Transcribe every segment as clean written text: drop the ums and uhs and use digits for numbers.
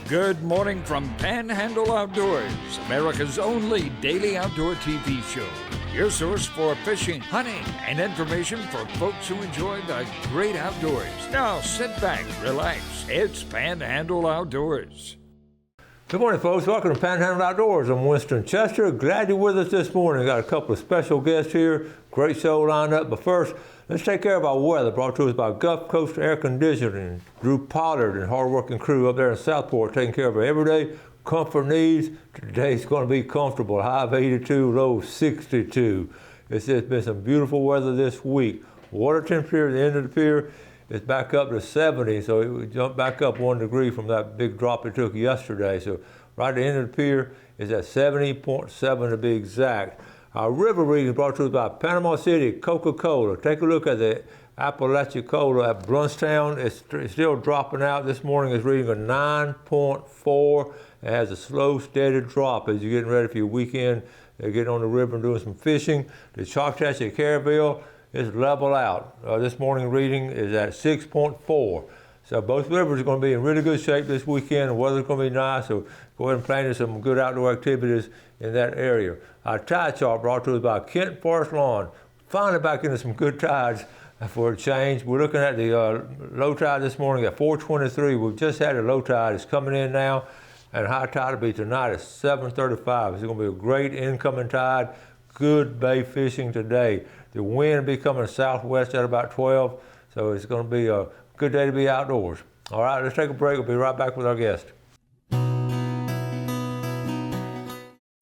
Good morning from Panhandle Outdoors, America's only daily outdoor TV show. Your source for fishing, hunting, and information for folks who enjoy the great outdoors. Now sit back, relax. It's Panhandle Outdoors. Good morning, folks. Welcome to Panhandle Outdoors. I'm Winston Chester. Glad you're with us this morning. Got a couple of special guests here. Great show lined up. But first, let's take care of our weather. Brought to us by Gulf Coast Air Conditioning. Drew Pollard and hard-working crew up there in Southport taking care of our everyday comfort needs. Today's going to be comfortable. High of 82, low of 62. It's just been some beautiful weather this week. Water temperature at the end of the pier is back up to 70, so it jumped back up 1 degree from that big drop it took yesterday. So right at the end of the pier is at 70.7 to be exact. Our river reading brought to us by Panama City Coca-Cola. Take a look at the Apalachicola at Brunstown. It's still dropping out. This morning it's reading a 9.4. It has a slow, steady drop as you're getting ready for your weekend. They're getting on the river and doing some fishing. The Choctaw at Caraville is level out. This morning reading is at 6.4. So both rivers are going to be in really good shape this weekend. The weather's going to be nice, so go ahead and plan some good outdoor activities in that area. Our tide chart brought to us by Kent Forest Lawn. Finally back into some good tides for a change. We're looking at the low tide this morning at 4:23. We've just had a low tide. It's coming in now, and high tide will be tonight at 7:35. It's going to be a great incoming tide. Good bay fishing today. The wind will be coming southwest at about 12, so it's going to be a good day to be outdoors. All right, let's take a break. We'll be right back with our guest.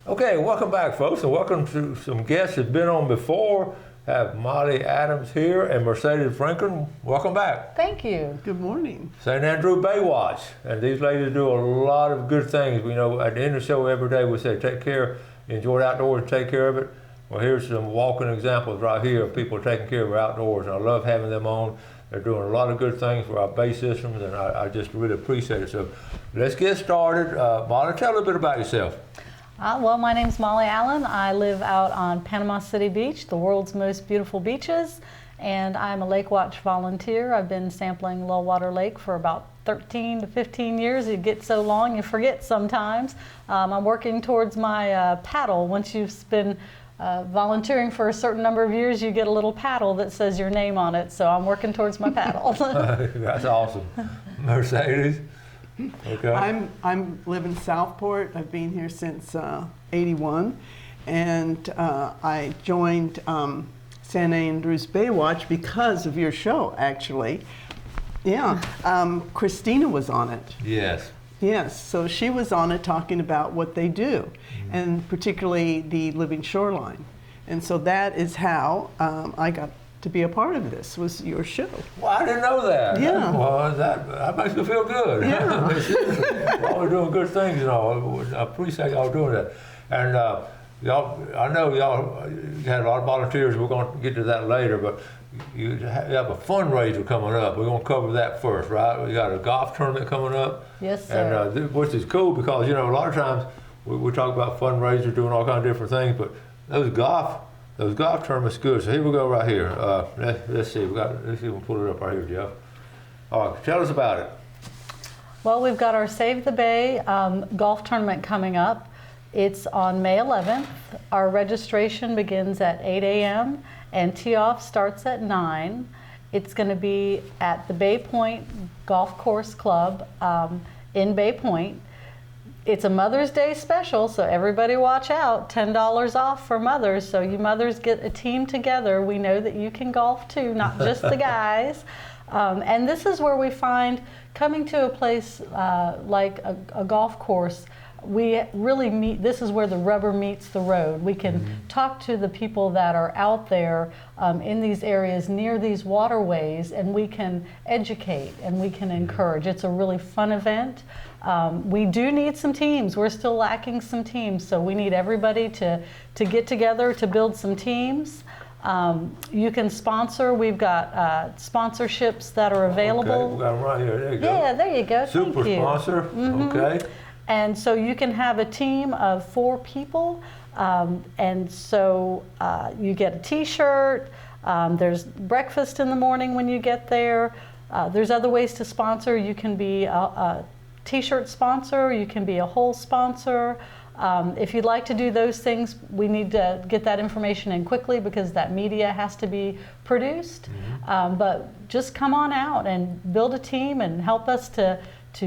Okay, welcome back, folks, and welcome to some guests that have been on before. Have Molly Adams here and Mercedes Franklin. Welcome back. Thank you. Good morning. St. Andrew Baywatch, and these ladies do a lot of good things. We know at the end of the show every day we say take care, enjoy the outdoors, take care of it. Well, here's some walking examples right here of people taking care of our outdoors, and I love having them on. They're doing a lot of good things for our bay systems, and I just really appreciate it. So let's get started. Molly, tell a little bit about yourself. Well, my name's Molly Allen. I live out on Panama City Beach, the world's most beautiful beaches, and I'm a Lake Watch volunteer. I've been sampling Low-Water Lake for about 13 to 15 years. It gets so long you forget sometimes. I'm working towards my paddle. Once you've been volunteering for a certain number of years, you get a little paddle that says your name on it, so I'm working towards my paddle. That's awesome. Mercedes? Okay. I'm live in Southport. I've been here since '81, and I joined St. Andrews Baywatch because of your show, actually. Yeah, Christina was on it. Yes. Yes, so she was on it talking about what they do, and particularly the living shoreline. And so that is how I got to be a part of this, was your show. Well, I didn't know that. Yeah. Well, that makes me feel good. Yeah. Y'all are doing good things and all. I appreciate y'all doing that. And y'all, I know y'all had a lot of volunteers. We're going to get to that later, but you have a fundraiser coming up. We're going to cover that first, right? We got a golf tournament coming up. Yes, sir. And which is cool because, you know, a lot of times we talk about fundraisers, doing all kinds of different things, but those golf tournaments good. So here we go right here. Let's see. Let's see if we can pull it up right here, Jeff. All right, tell us about it. Well, we've got our Save the Bay golf tournament coming up. It's on May 11th. Our registration begins at 8 a.m. and tee-off starts at 9. It's going to be at the Bay Point Golf Course Club in Bay Point. It's a Mother's Day special, so everybody watch out. $10 off for mothers, so you mothers get a team together. We know that you can golf too, not just the guys. And this is where we find, coming to a place like a golf course, we really meet, this is where the rubber meets the road. We can talk to the people that are out there in these areas near these waterways, and we can educate and we can encourage. It's a really fun event. We do need some teams. We're still lacking some teams, so we need everybody to get together to build some teams. You can sponsor. We've got sponsorships that are available. Okay, we got them right here. There you go. Yeah, there you go. Super Thank you. sponsor. Okay. And so you can have a team of 4 people, and so you get a t-shirt, there's breakfast in the morning when you get there, there's other ways to sponsor. You can be t-shirt sponsor, you can be a whole sponsor. If you'd like to do those things, we need to get that information in quickly because that media has to be produced. But just come on out and build a team and help us to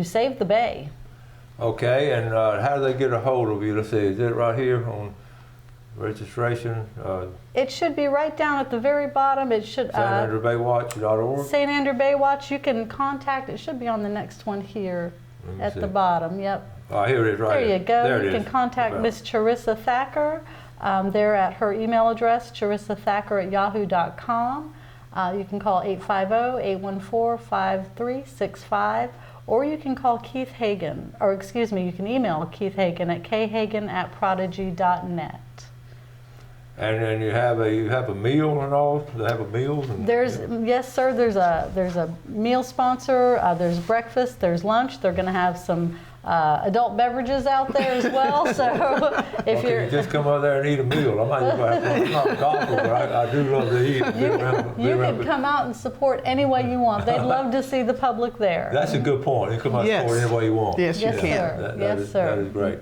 save the bay. Okay, and how do they get a hold of you? Let's see, is it right here on registration? It should be right down at the very bottom. It should. StAndrewBaywatch.org. St. Andrew Baywatch. You can contact. It should be on the next one here at the bottom. Yep. Oh, here it is, right there. You go. There You can contact Miss Charissa Thacker. They're at her email address, charissathacker@yahoo.com. You can call 850-814-5365, or you can call Keith Hagan, or excuse me, you can email Keith Hagan at khagan@prodigy.net. And then you have a meal and all. Do they have a meal? Yes, sir. There's a meal sponsor. There's breakfast. There's lunch. They're going to have some adult beverages out there as well. So if you just come over there and eat a meal. I might just have not coffee, but I do love to eat. You can come out and support any way you want. They'd love to see the public there. That's a good point. You come out and support any way you want. Yes, you can. Sir. Yes, sir. That is great.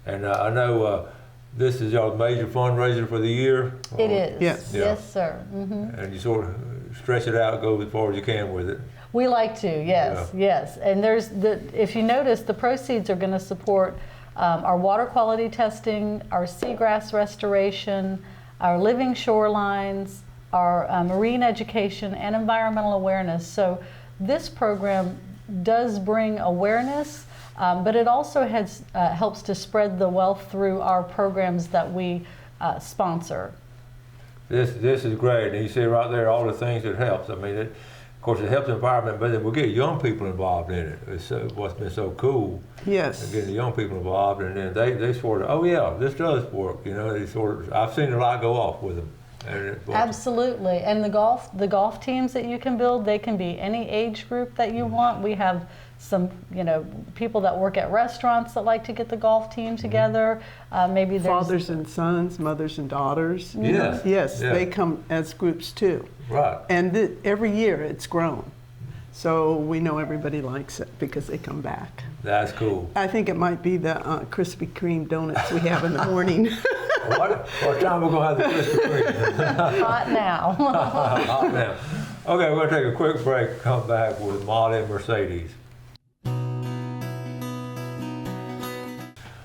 And I know. This is y'all's major fundraiser for the year? It is. Yes. Yeah. Yes, sir. And you sort of stretch it out, go as far as you can with it. We like to, yes, yes. And if you notice, the proceeds are going to support our water quality testing, our seagrass restoration, our living shorelines, our marine education, and environmental awareness. So this program does bring awareness, but it also helps to spread the wealth through our programs that we sponsor. This is great, and you see right there all the things that helps. I mean, of course, it helps the environment, but then we'll get young people involved in it. It's what's been so cool. Yes. Getting the young people involved, and then they sort of, oh yeah, this does work. You know, they sort of. I've seen a lot go off with them. Absolutely, and the golf teams that you can build, they can be any age group that you want. We have some, people that work at restaurants that like to get the golf team together. Maybe there's fathers and sons, mothers and daughters. Yes. Yes, they come as groups too. Right. And every year it's grown. So we know everybody likes it because they come back. That's cool. I think it might be the Krispy Kreme donuts we have in the morning. What time we're going to have the Krispy Kreme? hot now. Hot now. Okay, we're going to take a quick break, come back with Molly and Mercedes.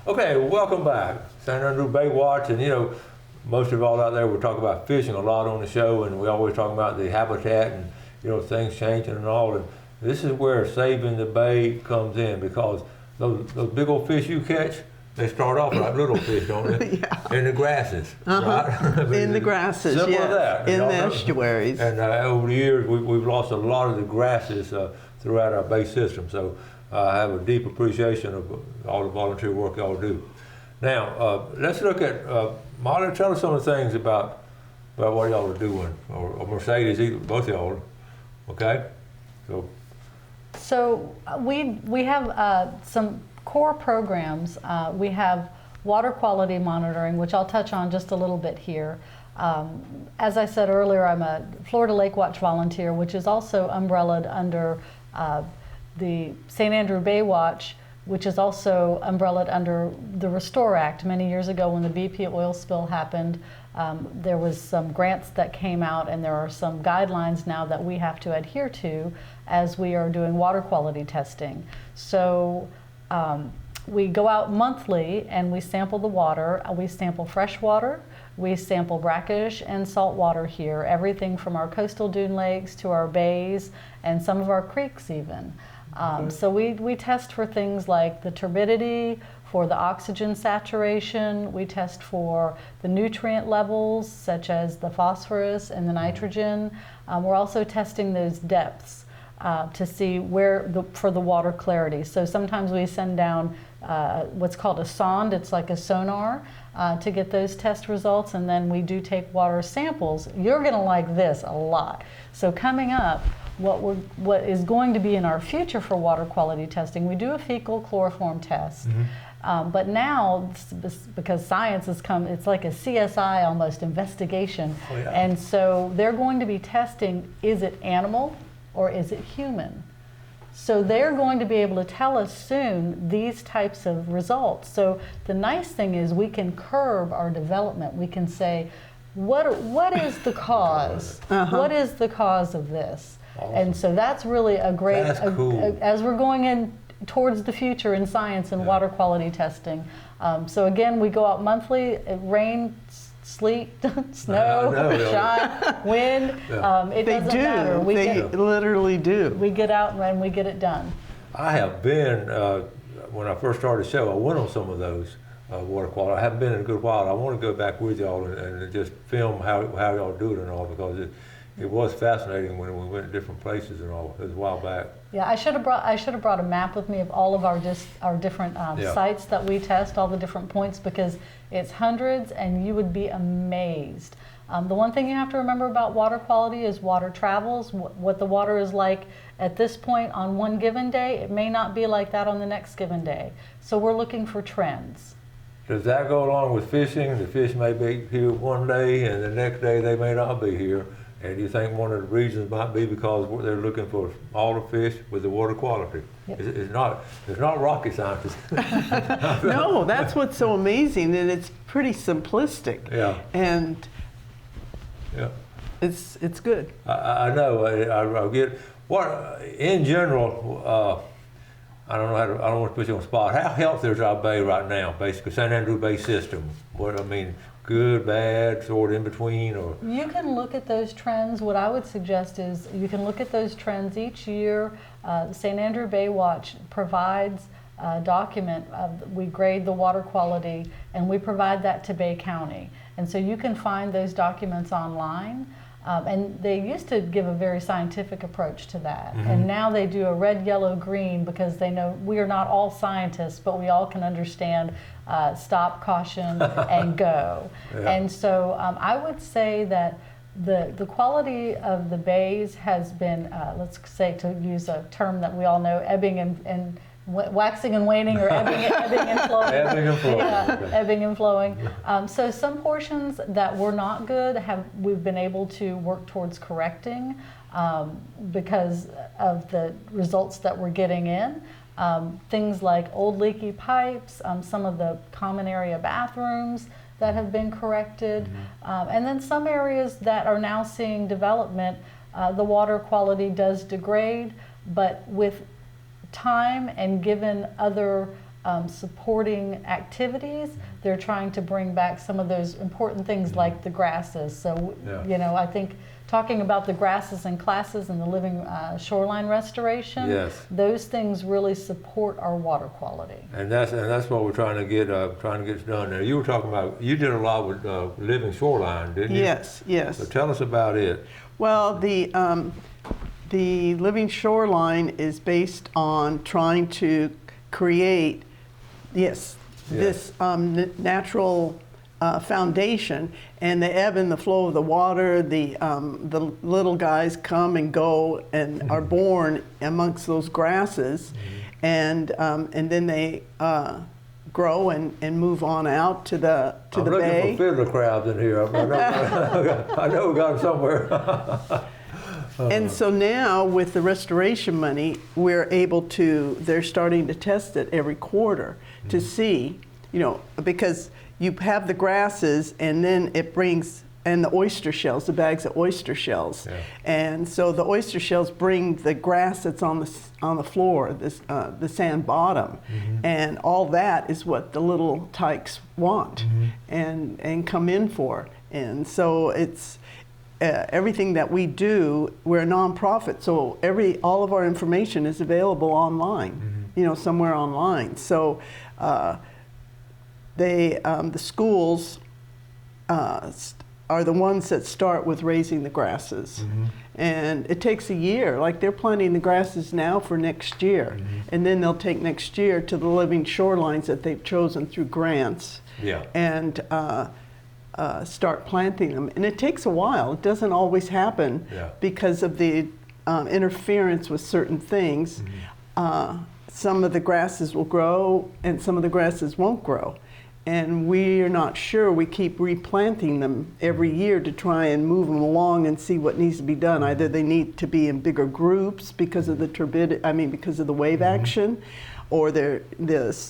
Okay, welcome back. St. Andrew Baywatch, and most of all out there, we're talking about fishing a lot on the show, and we always talk about the habitat and things changing and all. And this is where saving the bay comes in, because those big old fish you catch, they start off like little fish, don't they? Yeah. In the grasses, right? I mean, in the grasses, simple yes. as that. In the estuaries. And over the years, we've lost a lot of the grasses throughout our bay system. So I have a deep appreciation of all the volunteer work y'all do. Now, let's look at, Molly, tell us some of the things about what y'all are doing, or Mercedes, both of y'all, okay? So we have some core programs. We have water quality monitoring, which I'll touch on just a little bit here. As I said earlier, I'm a Florida Lake Watch volunteer, which is also umbrellaed under the St. Andrew Baywatch, which is also umbrellaed under the Restore Act. Many years ago when the BP oil spill happened, there was some grants that came out, and there are some guidelines now that we have to adhere to as we are doing water quality testing. So we go out monthly and we sample the water. We sample fresh water, we sample brackish and salt water here, everything from our coastal dune lakes to our bays and some of our creeks even. So we test for things like the turbidity, for the oxygen saturation, we test for the nutrient levels such as the phosphorus and the nitrogen. We're also testing those depths to see for the water clarity. So sometimes we send down what's called a sonde, it's like a sonar, to get those test results, and then we do take water samples. You're gonna like this a lot. So coming up, what is going to be in our future for water quality testing, we do a fecal chloroform test. But now, because science has come, it's like a CSI almost investigation. Oh, yeah. And so they're going to be testing, is it animal or is it human? So they're going to be able to tell us soon these types of results. So the nice thing is we can curb our development. We can say, what is the cause? What is the cause of this? Awesome. And so that's really a great, That's cool. as we're going in towards the future in science and water quality testing. So again, we go out monthly, rain, sleet, snow, shine, wind. It They doesn't matter. do. They literally do. We get out and we get it done. I have been, when I first started the show, I went on some of those water quality. I haven't been in a good while. I want to go back with y'all and just film how y'all do it and all, because it was fascinating when we went to different places and all. It was a while back. Yeah, I should have brought a map with me of all of our different sites that we test, all the different points, because it's hundreds, and you would be amazed. The one thing you have to remember about water quality is water travels. What the water is like at this point on one given day, it may not be like that on the next given day. So we're looking for trends. Does that go along with fishing? The fish may be here one day, and the next day they may not be here. And you think one of the reasons might be because they're looking for all the fish with the water quality? Yep. It's not rocket science. No, that's what's so amazing, and it's pretty simplistic. Yeah. And Yeah. it's good. I know. I get what in general. I don't know I don't want to put you on the spot. How healthy is our bay right now? Basically, San Andrew Bay system. What I mean, good, bad, sort of in between, or You can look at those trends. What I would suggest is you can look at those trends each year. The St. Andrew Bay Watch provides a document. We grade the water quality, and we provide that to Bay County. And so you can find those documents online. And they used to give a very scientific approach to that. And now they do a red, yellow, green, because they know we are not all scientists, but we all can understand stop, caution, and go. Yeah. And so I would say that the quality of the bays has been, let's say, to use a term that we all know, ebbing and waxing and waning, or ebbing and flowing. Ebbing and flowing. Yeah, Okay. ebbing and flowing. So some portions that were not good we've been able to work towards correcting because of the results that we're getting in. Things like old leaky pipes, some of the common area bathrooms that have been corrected, and then some areas that are now seeing development, the water quality does degrade, but with time and given other supporting activities, they're trying to bring back some of those important things like the grasses. So, I think talking about the grasses and classes and the living shoreline restoration, Yes. those things really support our water quality. and that's what we're trying to get done. Now, you were talking about, you did a lot with living shoreline, didn't you? Yes, yes. So tell us about it. Well, the living shoreline is based on trying to create, this natural foundation, and the ebb and the flow of the water. The little guys come and go and are born amongst those grasses, and then they grow and move on out to the I'm bay. looking for fiddler crabs in here. I know we got them somewhere. And so now with the restoration money, they're starting to test it every quarter to see, because you have the grasses, and then it brings, and the oyster shells, the bags of oyster shells. Yeah. And so the oyster shells bring the grass that's on the floor, the sand bottom. And all that is what the little tykes want and come in for. And so it's, everything that we do, we're a nonprofit, so all of our information is available online, somewhere online. So the schools are the ones that start with raising the grasses. And it takes a year. Like, they're planting the grasses now for next year. And then they'll take next year to the living shorelines that they've chosen through grants. Yeah. And start planting them. And it takes a while. It doesn't always happen because of the interference with certain things. Some of the grasses will grow and some of the grasses won't grow. and we're not sure. We keep replanting them every year to try and move them along and see what needs to be done. Either they need to be in bigger groups because of the because of the wave action, or the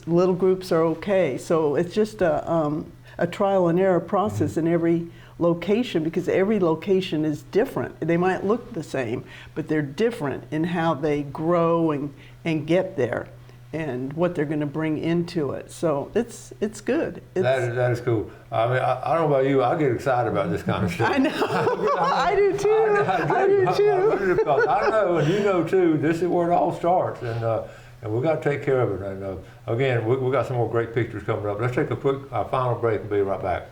little groups are okay. So it's just a trial and error process in every location, because every location is different. They might look the same, but they're different in how they grow and get there, and what they're going to bring into it. So it's good. That is cool. I mean, I don't know about you, I get excited about this kind of stuff. I know. I do too. I do too. I know, and you know too, this is where it all starts, and we've got to take care of it. And again, we got some more great pictures coming up. Let's take a quick final break and be right back.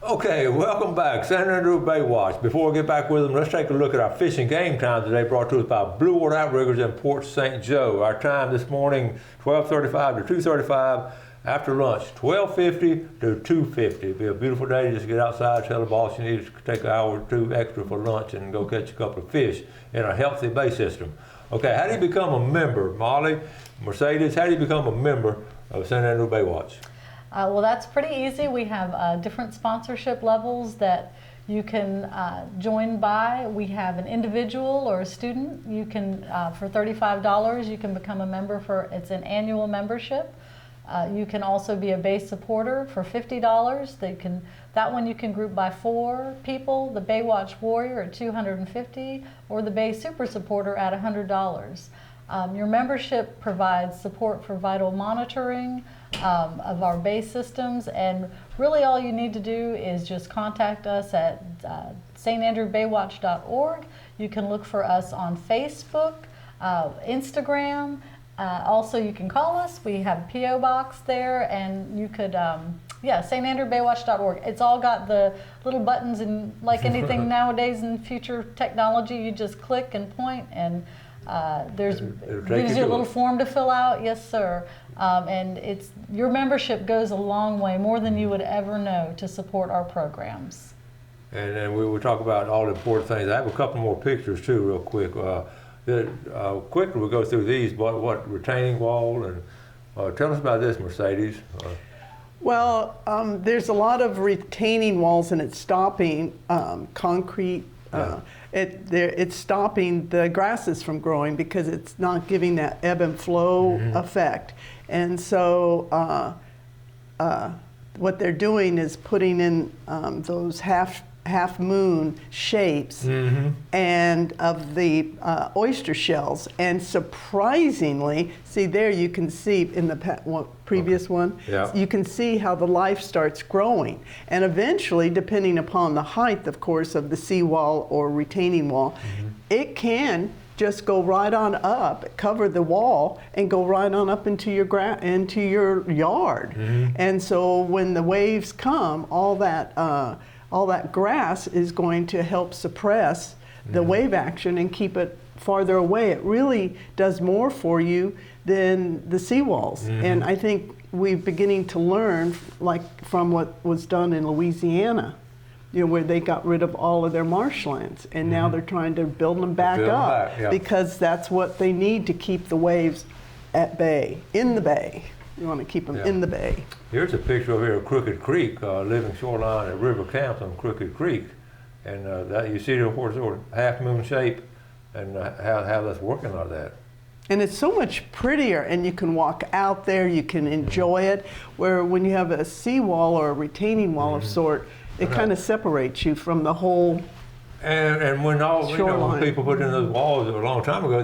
Okay, welcome back. San Andrew Baywatch. Before we get back with them, let's take a look at our fishing game time today, brought to us by Blue Water Outriggers in Port St. Joe. Our time this morning, 12:35 to 2:35. After lunch, 12:50 to 2:50. It'll be a beautiful day. Just get outside, tell the boss you need to take an hour or two extra for lunch and go catch a couple of fish in a healthy bay system. Okay, how do you become a member? Molly, Mercedes, how do you become a member of San Andrew Baywatch? Well, that's pretty easy. We have different sponsorship levels that you can join by. We have an individual or a student. You can, for $35, you can become a member it's an annual membership. You can also be a Bay supporter for $50. That one you can group by 4 people, the Baywatch Warrior at $250, or the Bay Super Supporter at $100. Your membership provides support for vital monitoring of our Bay systems, and really all you need to do is just contact us at standrewbaywatch.org. You can look for us on Facebook, Instagram. Also, you can call us. We have a P.O. box there, and you could, standrewbaywatch.org. It's all got the little buttons, and like anything nowadays in future technology, you just click and point, and gives you a little form to fill out. Yes, sir. And your membership goes a long way, more than you would ever know, to support our programs. And then we will talk about all the important things. I have a couple more pictures too, real quick. Quickly we'll go through these. What retaining wall, and tell us about this, Mercedes. Well, there's a lot of retaining walls, and it's stopping concrete. It's stopping the grasses from growing because it's not giving that ebb and flow effect. And so what they're doing is putting in those half moon shapes and of the oyster shells. And surprisingly, see there you can see in the previous one, you can see how the life starts growing. And eventually, depending upon the height, of course, of the seawall or retaining wall, it can just go right on up, cover the wall, and go right on up into your yard. And so when the waves come, all that grass is going to help suppress the wave action and keep it farther away. It really does more for you than the seawalls. And I think we're beginning to learn, like from what was done in Louisiana, where they got rid of all of their marshlands, and now they're trying to build them back up because that's what they need to keep the waves at bay, in the bay. You want to keep them in the bay. Here's a picture over here of Crooked Creek, living shoreline at River Camps on Crooked Creek. And that you see the sort of half moon shape and how that's working like that. And it's so much prettier, and you can walk out there, you can enjoy it, where when you have a seawall or a retaining wall of sort, it kind of separates you from the whole And when when people put in those walls a long time ago,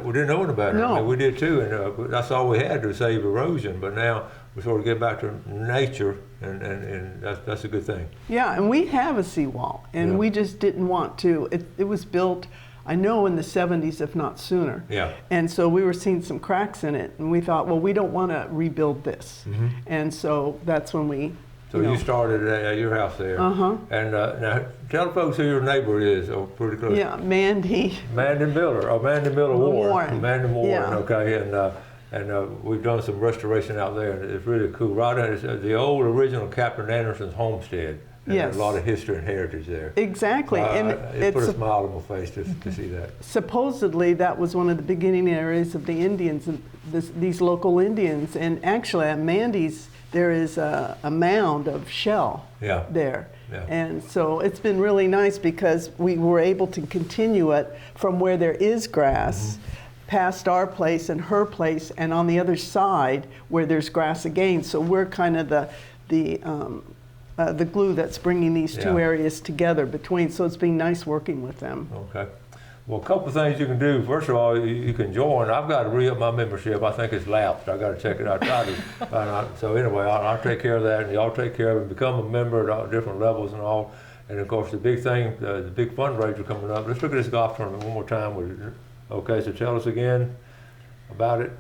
we didn't know any better. No. I mean, we did too, and that's all we had to save erosion. But now we sort of get back to nature, and that's a good thing. Yeah, and we have a seawall, and we just didn't want to. It was built, I know, in the 70s, if not sooner. Yeah. And so we were seeing some cracks in it, and we thought, well, we don't want to rebuild this. And so that's when we. So you started at your house there. And now tell the folks who your neighbor is, pretty close. Yeah, Mandy. Mandy Miller, Mandy Miller Warren. Mandy Warren, Yeah. okay. And we've done some restoration out there, and it's really cool. Right there, it's the old original Captain Anderson's homestead. And Yes. there's a lot of history and heritage there. Exactly. And It put a smile on my face to see that. supposedly that was one of the beginning areas of the Indians, and these local Indians. And actually at Mandy's, there is a mound of shell Yeah. there. Yeah. And so it's been really nice because we were able to continue it from where there is grass past our place and her place, and on the other side where there's grass again. So we're kind of the glue that's bringing these two Yeah. areas together between. So it's been nice working with them. Okay. Well, a couple of things you can do. First of all, you can join. I've got to re-up my membership. I think it's lapsed. I got to check it out. So anyway, I'll take care of that, and y'all take care of it. Become a member at all different levels and all. And of course, the big thing, the big fundraiser coming up. Let's look at this golf tournament one more time. Okay, so tell us again about it.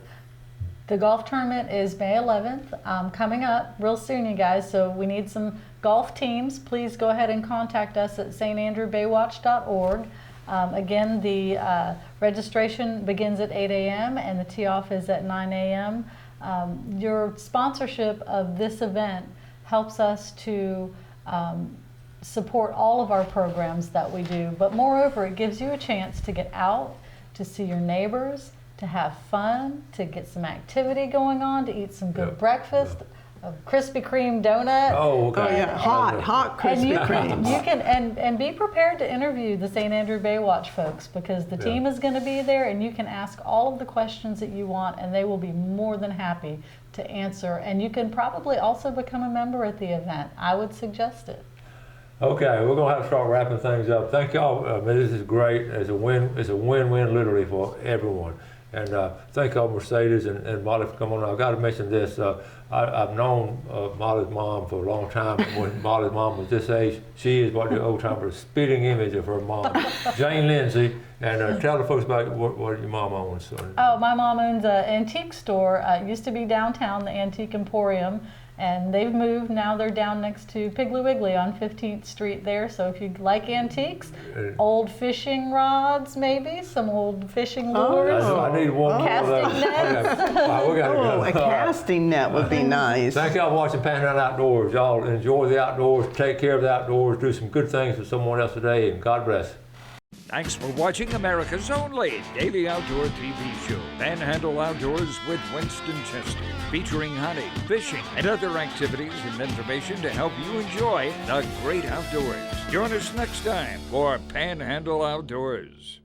The golf tournament is May 11th, coming up real soon, you guys. So we need some golf teams. Please go ahead and contact us at standrewbaywatch.org. Again, the registration begins at 8 a.m. and the tee-off is at 9 a.m. Your sponsorship of this event helps us to support all of our programs that we do, but moreover, it gives you a chance to get out, to see your neighbors, to have fun, to get some activity going on, to eat some good Yep. breakfast, a Krispy Kreme donut. Oh, okay. Oh yeah, hot And Krispy you Kremes. can and be prepared to interview the St. Andrew Baywatch folks, because the team is going to be there, and you can ask all of the questions that you want, and they will be more than happy to answer. And you can probably also become a member at the event. I would suggest it. Okay, we're gonna have to start wrapping things up. Thank y'all. This is great. It's a win. It's a win-win literally for everyone. And thank y'all, Mercedes and Molly, for coming on. I've got to mention this. I've known Molly's mom for a long time. When Molly's mom was this age, she is what the old timers spitting image of her mom, Jane Lindsay. And tell the folks about what your mom owns. Oh, my mom owns an antique store. It used to be downtown, the Antique Emporium, and they've moved. Now they're down next to Piggly Wiggly on 15th Street there. So if you like antiques, old fishing rods, maybe some old fishing lures. I need one more of those. Casting nets. Okay. All right, we gotta Oh, go. a casting net would be nice. Thank y'all for watching Panhandle Outdoors. Y'all enjoy the outdoors, take care of the outdoors, do some good things for someone else today, and God bless. Thanks for watching America's only daily outdoor TV show, Panhandle Outdoors with Winston Chester, featuring hunting, fishing, and other activities and information to help you enjoy the great outdoors. Join us next time for Panhandle Outdoors.